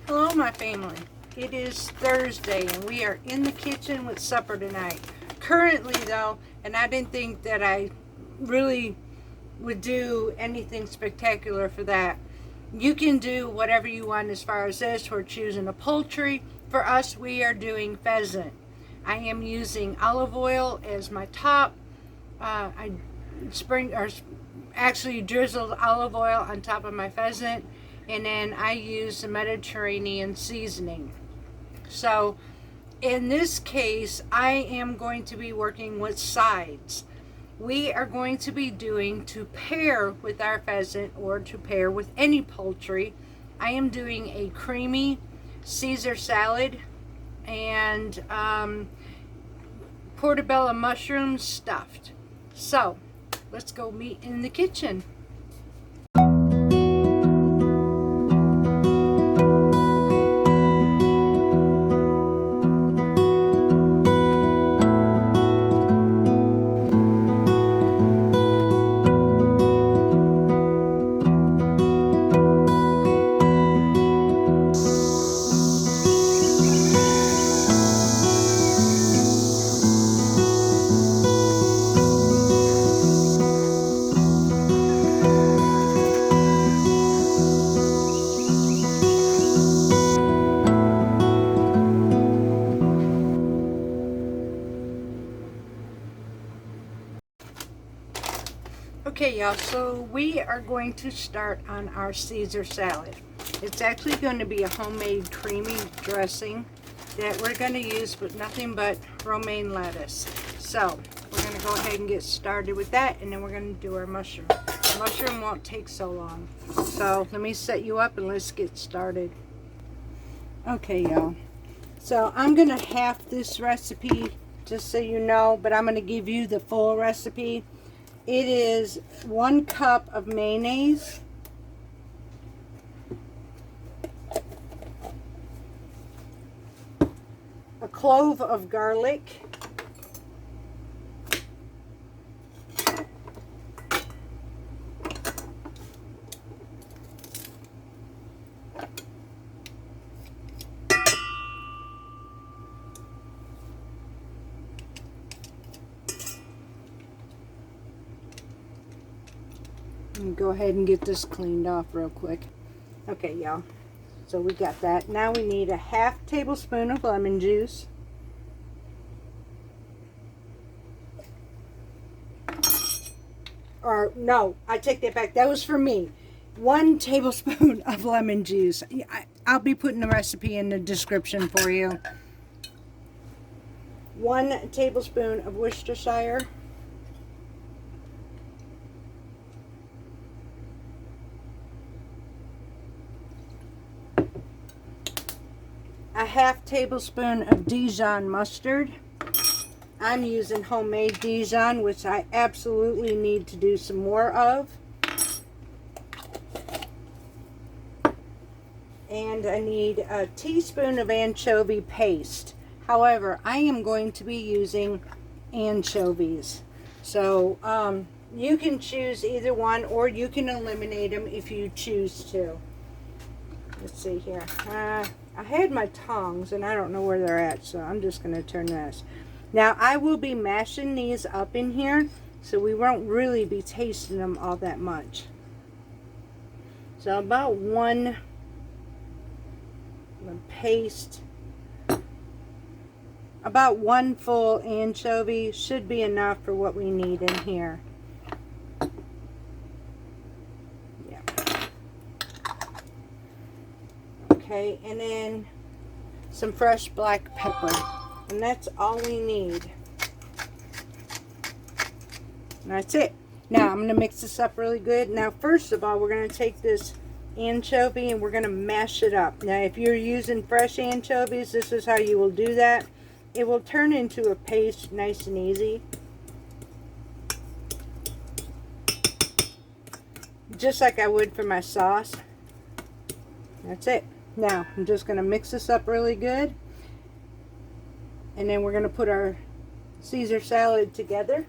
Hello, my family. It is Thursday, and we are in the kitchen with supper tonight. Currently, though, and I didn't think that I really would do anything spectacular for that. You can do whatever you want as far as this. We're choosing a poultry. For us, we are doing pheasant. I am using olive oil as my top. I drizzled olive oil on top of my pheasant, and then I use the Mediterranean seasoning. So in this case, I am going to be working with sides. We are going to be doing, to pair with our pheasant or to pair with any poultry, I am doing a creamy Caesar salad and portabella mushrooms stuffed. So let's go meet in the kitchen. Okay, y'all, so we are going to start on our Caesar salad. It's actually going to be a homemade creamy dressing that we're going to use with nothing but romaine lettuce. So we're going to go ahead and get started with that, and then we're going to do our mushroom. The mushroom won't take so long. So let me set you up and let's get started. Okay, y'all. So I'm going to half this recipe, just so you know, but I'm going to give you the full recipe. It is 1 cup of mayonnaise, a clove of garlic, go ahead and get this cleaned off real quick. Okay, y'all, so we got that. Now we need a half tablespoon of lemon juice, or no, I take that back, that was for me. 1 tablespoon of lemon juice. I'll be putting the recipe in the description for you. 1 tablespoon of Worcestershire, a half tablespoon of Dijon mustard. I'm using homemade Dijon, which I absolutely need to do some more of. And I need a teaspoon of anchovy paste. However, I am going to be using anchovies. So you can choose either one, or you can eliminate them if you choose to. Let's see here. I had my tongs and I don't know where they're at, so I'm just going to turn this. Now I will be mashing these up in here, so we won't really be tasting them all that much. So about one paste, about 1 full anchovy should be enough for what we need in here. Okay, and then some fresh black pepper, and that's all we need. And that's it. Now I'm going to mix this up really good. Now first of all, we're going to take this anchovy and we're going to mash it up. Now if you're using fresh anchovies, this is how you will do that. It will turn into a paste nice and easy, just like I would for my sauce. That's it. Now, I'm just going to mix this up really good. And then we're going to put our Caesar salad together.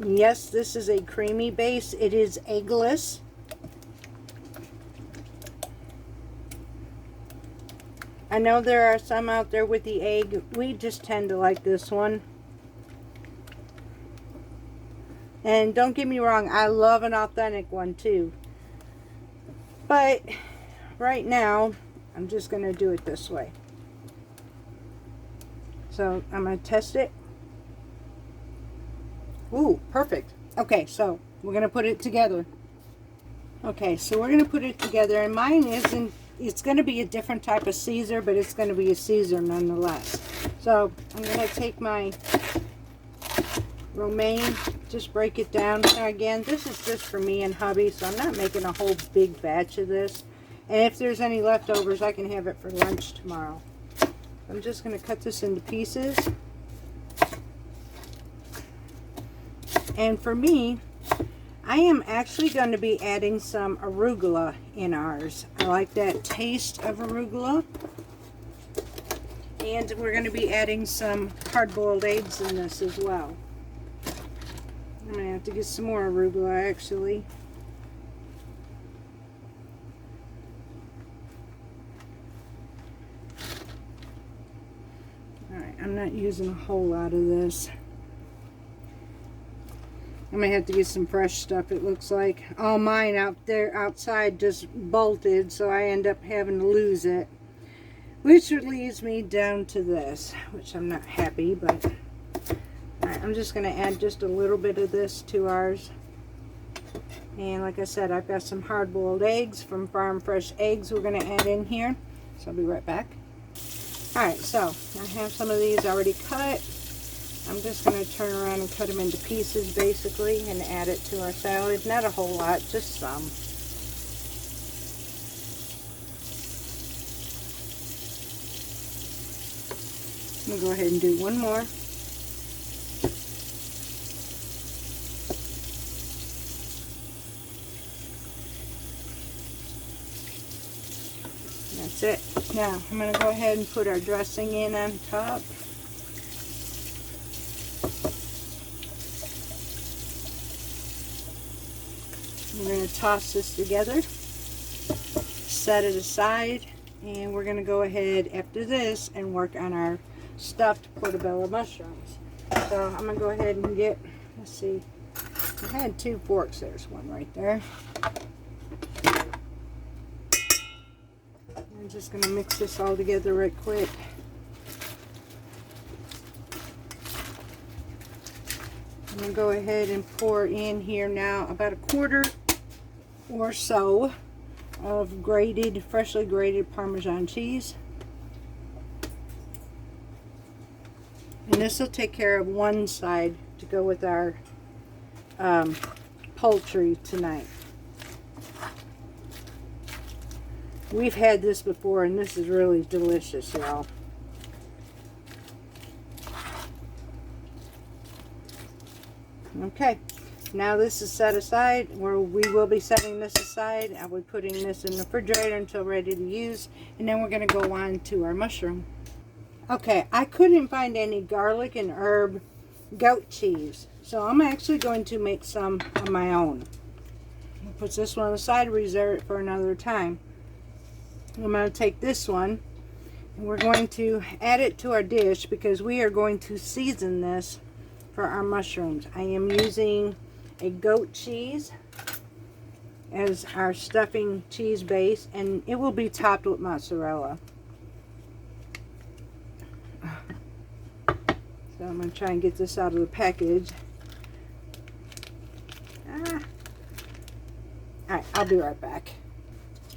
Yes, this is a creamy base. It is eggless. I know there are some out there with the egg. We just tend to like this one. And don't get me wrong, I love an authentic one too. But right now, I'm just going to do it this way. So I'm going to test it. Ooh, perfect. Okay, so we're going to put it together. Okay, so we're going to put it together. And mine isn't, it's going to be a different type of Caesar, but it's going to be a Caesar nonetheless. So I'm going to take my romaine, just break it down. Now again, this is just for me and hubby, so I'm not making a whole big batch of this. And if there's any leftovers, I can have it for lunch tomorrow. I'm just going to cut this into pieces. And for me, I am actually going to be adding some arugula in ours. I like that taste of arugula. And we're going to be adding some hard-boiled eggs in this as well. I'm going to have to get some more arugula actually. Alright, I'm not using a whole lot of this. I'm going to have to get some fresh stuff, it looks like. All mine out there outside just bolted, so I end up having to lose it. Which leads me down to this, which I'm not happy, but alright, I'm just going to add just a little bit of this to ours. And like I said, I've got some hard-boiled eggs from Farm Fresh Eggs we're going to add in here. So I'll be right back. Alright, so I have some of these already cut. I'm just going to turn around and cut them into pieces basically and add it to our salad. Not a whole lot, just some. I'm going to go ahead and do one more. That's it. Now I'm going to go ahead and put our dressing in on top. We're going to toss this together, set it aside, and we're going to go ahead after this and work on our stuffed portabella mushrooms. So I'm going to go ahead and get, let's see, I had 2 forks, there's one right there. I'm just going to mix this all together right quick. I'm going to go ahead and pour in here now about a quarter or so of grated, freshly grated Parmesan cheese. And this will take care of one side to go with our poultry tonight. We've had this before and this is really delicious, y'all. Okay, now this is set aside. We will be setting this aside. I'll be putting this in the refrigerator until ready to use, and then we're going to go on to our mushroom. Okay, I couldn't find any garlic and herb goat cheese, so I'm actually going to make some of my own. I'll put this one aside, reserve it for another time. I'm going to take this one and we're going to add it to our dish because we are going to season this for our mushrooms. I am using a goat cheese as our stuffing cheese base, and it will be topped with mozzarella. So I'm going to try and get this out of the package. Alright, I'll be right back.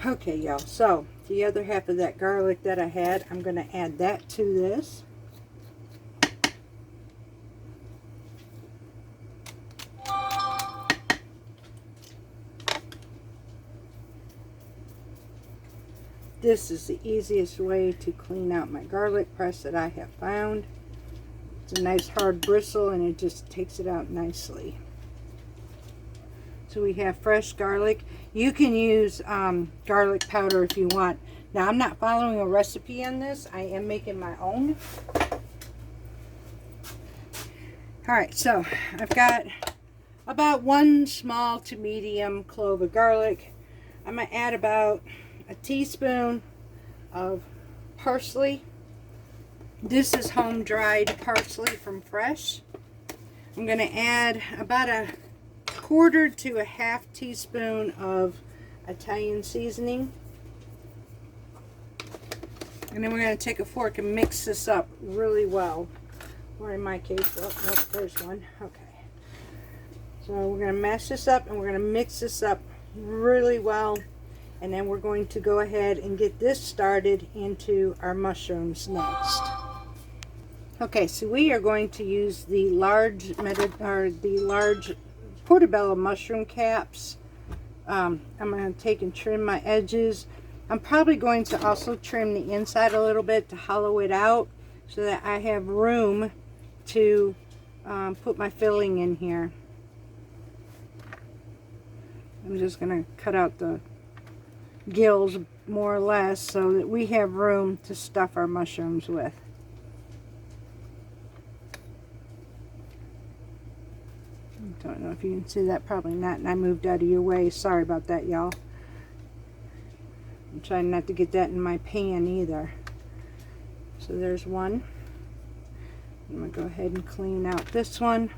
Okay, y'all, so the other half of that garlic that I had, I'm going to add that to this. This is the easiest way to clean out my garlic press that I have found. It's a nice hard bristle and it just takes it out nicely. So we have fresh garlic. You can use garlic powder if you want. Now I'm not following a recipe on this. I am making my own. Alright, so I've got about 1 small to medium clove of garlic. I'm going to add about a teaspoon of parsley. This is home dried parsley from fresh. I'm going to add about a 1/4 to a 1/2 teaspoon of Italian seasoning. And then we're going to take a fork and mix this up really well. Or in my case, oh, nope, there's one. Okay. So we're going to mash this up and we're going to mix this up really well. And then we're going to go ahead and get this started into our mushrooms next. Okay, so we are going to use the large portabella mushroom caps. I'm going to take and trim my edges. I'm probably going to also trim the inside a little bit to hollow it out so that I have room to put my filling in here. I'm just going to cut out the gills more or less so that we have room to stuff our mushrooms with. Don't know if you can see that, probably not, and I moved out of your way. Sorry about that, y'all. I'm trying not to get that in my pan either. So there's one. I'm going to go ahead and clean out this one.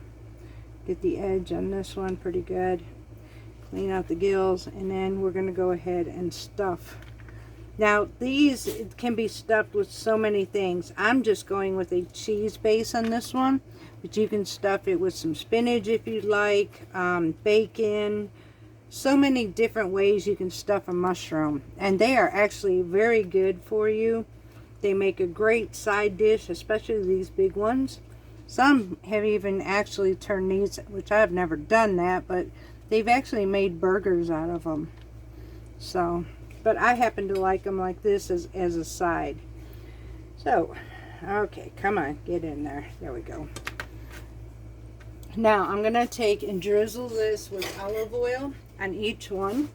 Get the edge on this one pretty good. Clean out the gills, and then we're going to go ahead and stuff. Now these can be stuffed with so many things. I'm just going with a cheese base on this one, but you can stuff it with some spinach if you'd like, bacon. So many different ways you can stuff a mushroom, and they are actually very good for you. They make a great side dish, especially these big ones. Some have even actually turned these, which I've never done that, but they've actually made burgers out of them. So, but I happen to like them like this as a side. So, okay, come on, get in there. There we go. Now, I'm going to take and drizzle this with olive oil on each one.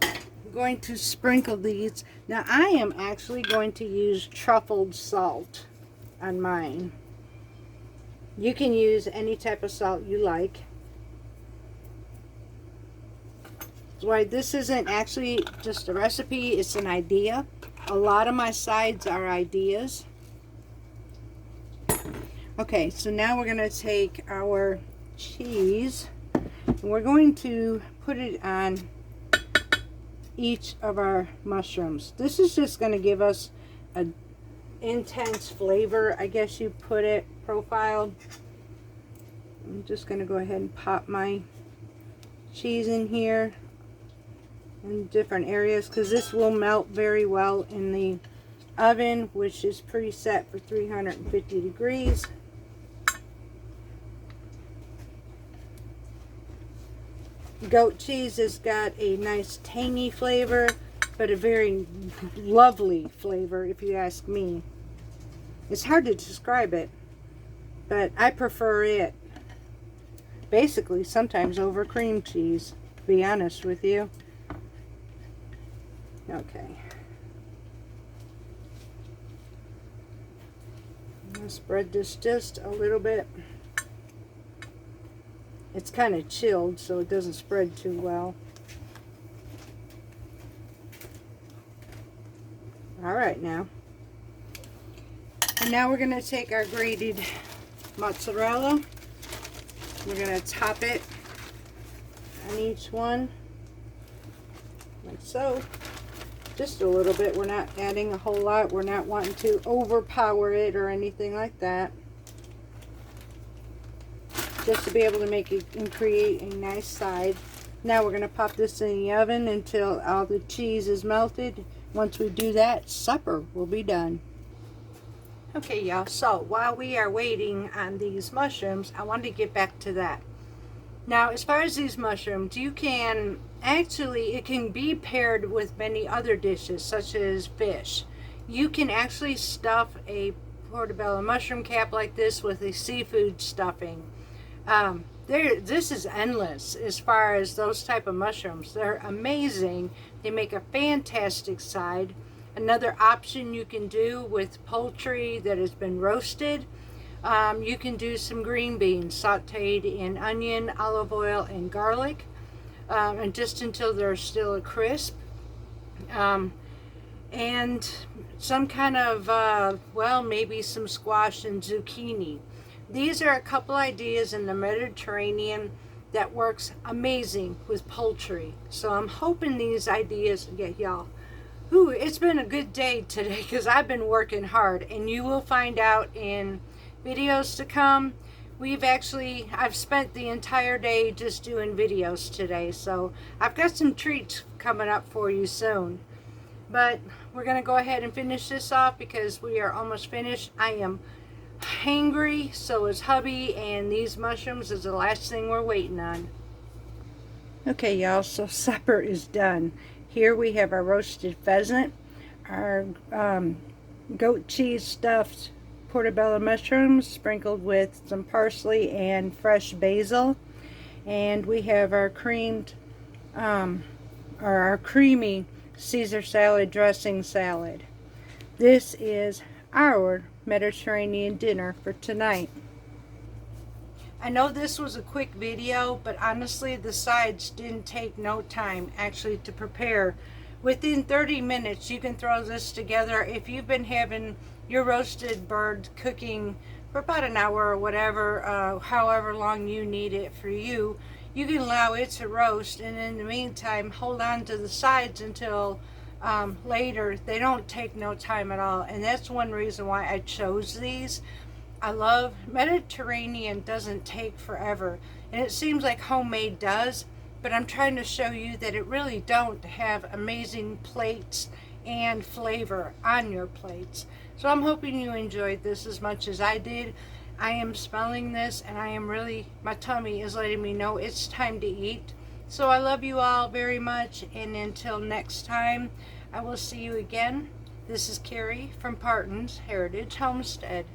I'm going to sprinkle these. Now, I am actually going to use truffled salt on mine. You can use any type of salt you like. That's why this isn't actually just a recipe, it's an idea. A lot of my sides are ideas. Okay, so now we're going to take our cheese and we're going to put it on each of our mushrooms. This is just going to give us an intense flavor, I guess you put it, profiled. I'm just going to go ahead and pop my cheese in here in different areas because this will melt very well in the oven, which is preset for 350 degrees. Goat cheese has got a nice tangy flavor, but a very lovely flavor if you ask me. It's hard to describe it, but I prefer it basically sometimes over cream cheese, to be honest with you. Okay. I'm going to spread this just a little bit. It's kind of chilled, so it doesn't spread too well. Alright now. And now we're going to take our grated mozzarella. We're going to top it on each one, like so. Just a little bit. We're not adding a whole lot. We're not wanting to overpower it or anything like that. Just to be able to make it and create a nice side. Now we're going to pop this in the oven until all the cheese is melted. Once we do that, supper will be done. Okay, y'all, so while we are waiting on these mushrooms, I wanted to get back to that. Now, as far as these mushrooms, you can actually, it can be paired with many other dishes, such as fish. You can actually stuff a portabella mushroom cap like this with a seafood stuffing. This is endless as far as those type of mushrooms. They're amazing. They make a fantastic side. Another option you can do with poultry that has been roasted, you can do some green beans sauteed in onion, olive oil, and garlic, and just until they're still a crisp. And some kind of, well, maybe some squash and zucchini. These are a couple ideas in the Mediterranean that works amazing with poultry. So I'm hoping these ideas, yeah, y'all. Ooh, it's been a good day today because I've been working hard, and you will find out in videos to come. I've spent the entire day just doing videos today, so I've got some treats coming up for you soon. But we're going to go ahead and finish this off because we are almost finished. I am hangry, so is hubby, and these mushrooms is the last thing we're waiting on. Okay, y'all, so supper is done. Here we have our roasted pheasant, our goat cheese stuffed portabella mushrooms sprinkled with some parsley and fresh basil, and we have our creamy Caesar salad dressing salad. This is our Mediterranean dinner for tonight. I know this was a quick video, but honestly the sides didn't take no time actually to prepare. Within 30 minutes you can throw this together. If you've been having your roasted bird cooking for about an hour or whatever, however long you need it for you, you can allow it to roast, and in the meantime hold on to the sides until later. They don't take no time at all, and that's one reason why I chose these. I love Mediterranean, doesn't take forever, and it seems like homemade does, but I'm trying to show you that it really don't have amazing plates and flavor on your plates. So I'm hoping you enjoyed this as much as I did. I am smelling this, and my tummy is letting me know it's time to eat. So I love you all very much, and until next time, I will see you again. This is Carrie from Parton's Heritage Homestead.